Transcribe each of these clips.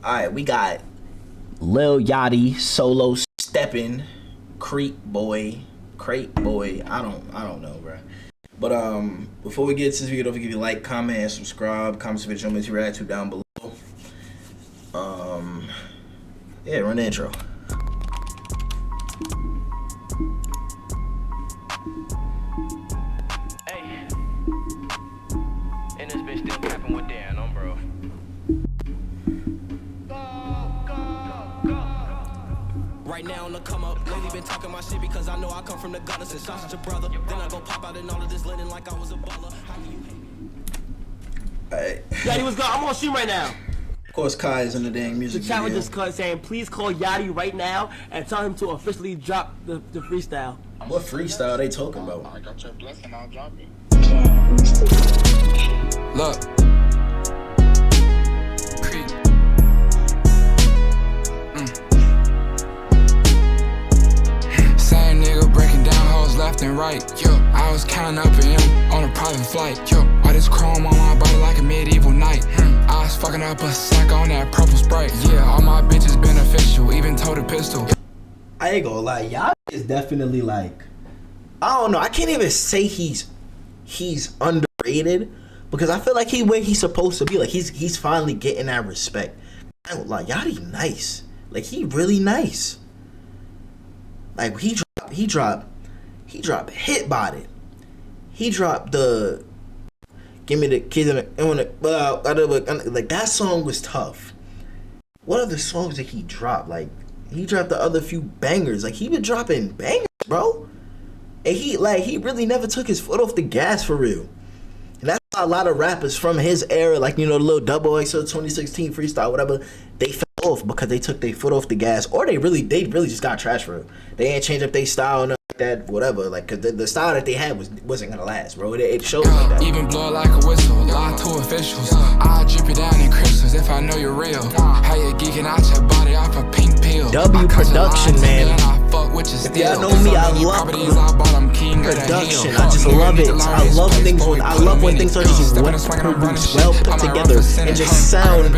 Alright, we got Lil Yachty, Solo, STEPPIN, CRETE boy. I don't know, bro. But before we get to this video, don't forget to like, comment, and subscribe. Comment some video your attitude down below. Yeah, run the intro. Hey, and this bitch still capping with Dan on, bro. Right now on the come up, lately been talking my shit because I know I come from the gutter since I was your brother. Then I go pop out in all of this linen like I was a baller. How can you hate me? Alright. Yeah, he was good. I'm on stream right now. Of course, Kai is in the dang music The chat was video. just saying, please call Yachty right now and tell him to officially drop the freestyle. What freestyle they talking about? I got your blessing, I'll drop it. Look. CRETE. Same nigga breaking down hoes left and right. Yo, I was counting up in him on a private flight. Yo, all this chrome on my body like a medieval knight. I was fucking up a sack on that purple Sprite. Yeah, all my bitches beneficial, even told a pistol. I ain't gonna lie, y'all is definitely like, I don't know, I can't even say he's underrated because I feel like where he's supposed to be. Like he's finally getting that respect. I ain't gonna lie, Yachty nice. Like he really nice. Like he dropped Hit Body. He dropped the Give Me the Kids in the like that song was tough. What other songs did he drop? Like he dropped the other few bangers. Like he been dropping bangers, bro. And he really never took his foot off the gas for real. And that's why a lot of rappers from his era, like you know the little Double XL 2016 freestyle, whatever, they fell off because they took their foot off the gas, or they really just got trash for it. They ain't change up their style and like that, whatever. Like cause the style that they had wasn't gonna last, bro. It shows like that. Even blow like a whistle, lie to officials. I drip it down in crystals if I know you're real. How you geeking out your body off a pink pill? W production, man. If y'all know me, I love production. I just love it. I love when things are just well put together and just sound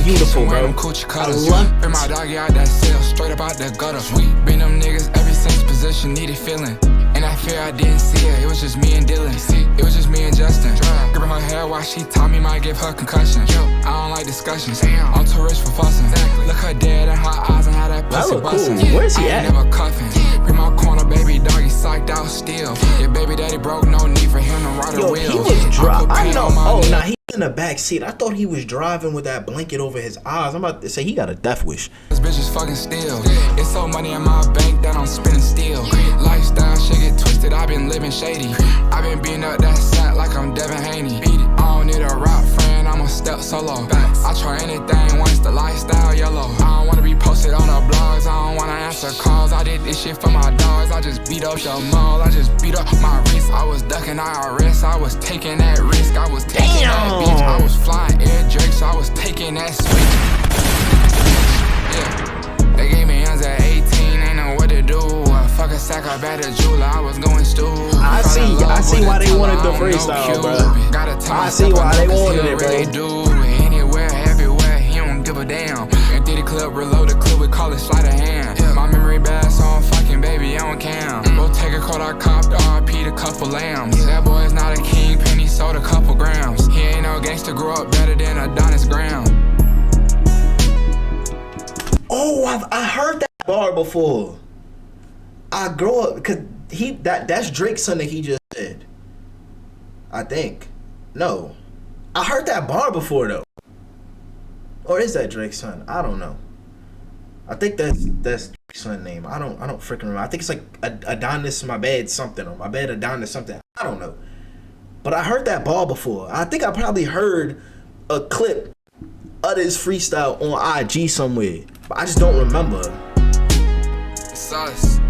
beautiful, bro. I love it. My doggy out that cell, straight up out the gutter. Sweet, been them niggas every since position needed feeling. And I fear I didn't see her, it was just me and Dylan. It was just me and Justin. Gripping her hair while she taught me might give her concussion. I don't like discussions, I'm too rich for fussing. Look her dead in her eyes and how that pussy bustin'. Cool. Where's he at? Never cuffing. Bring my corner, baby doggy psyched out still. Your baby daddy broke, no need for him to ride a wheel. He was driving. I know. Oh, nah, he in the back seat. I thought he was driving with that blanket over his eyes. I'm about to say he got a death wish. This bitch is fucking still. It's so money in my bank that I'm spending still. Lifestyle shit get twisted, I been living shady. I been beating up that sack like I'm Devin Haney. I don't need a rap friend, I'm a step solo. I try anything once the lifestyle yellow. I don't wanna be posted on the blogs, I don't wanna answer calls. I did this shit for my dogs, I just beat up the mall. I just beat up my wrist, I was ducking IRS. I was taking that risk, I was taking that bitch. I was flying air drakes, I was taking that switch. Yeah, they gave me hands at 18, ain't know what to do. Fuck a sack up at a jeweler, I was going stupid. I see why they wanted the freestyle, bro. I see why they wanted it, bro. Anywhere, everywhere, he don't give a damn. And did the club, reload the clip, we call it sleight of hand. My memory bad, so I'm fucking baby, I don't count. We'll take a quote, I copped RP a couple lambs. That boy's not a king, penny sold a couple grams. He ain't no gangster, grew up better than Adonis Graham. Oh, I heard that bar before. I grow up because that's Drake's son that he just said. I think. No. I heard that bar before though. Or is that Drake's son? I don't know. I think that's Drake's son's name. I don't freaking remember. I think it's like Adonis my bad something, or my bad Adonis something. I don't know. But I heard that bar before. I think I probably heard a clip of this freestyle on IG somewhere. But I just don't remember. Sus.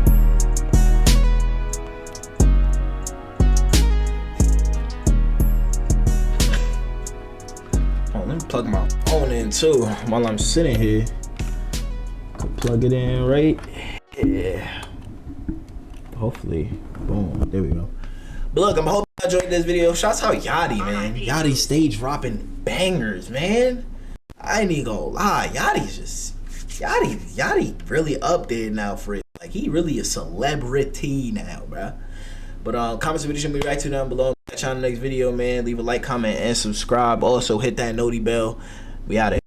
Let me plug my phone in too while I'm sitting here. Could plug it in right. Yeah. Hopefully. Boom. There we go. But look, I'm hoping you enjoyed this video. Shouts out Yachty, man. Yachty stage dropping bangers, man. I ain't even gonna lie. Yachty's just Yachty really up there now for it. Like he really a celebrity now, bruh. But comments and videos should be right to down below. Catch you on the next video, man. Leave a like, comment, and subscribe. Also hit that noti bell. We out of here.